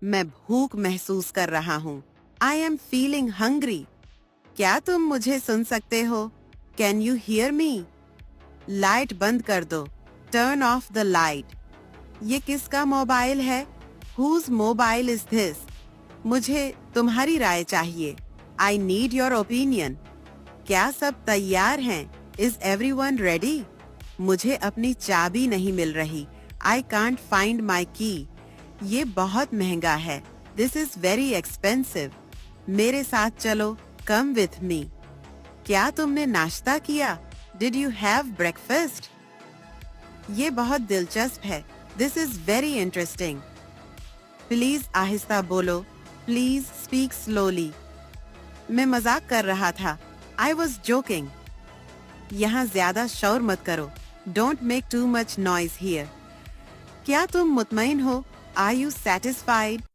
मैं भूख महसूस कर रहा हूँ. I am feeling hungry. क्या तुम मुझे सुन सकते हो? Can you hear me? Light बंद कर दो. Turn off the light. ये किसका मोबाइल है? Whose mobile is this? मुझे तुम्हारी राय चाहिए. I need your opinion. क्या सब तैयार हैं? Is everyone ready? मुझे अपनी चाबी नहीं मिल रही. I can't find my key. ये बहुत महंगा है. This is very expensive. मेरे साथ चलो. Come with me. क्या तुमने नाश्ता किया? Did you have breakfast? ये बहुत दिलचस्प है. This is very interesting. Please आहिस्ता बोलो. Please speak slowly. मैं मजाक कर रहा था. I was joking. यहाँ ज्यादा शोर मत करो. Don't make too much noise here. क्या तुम मुतमईन हो? Are you satisfied?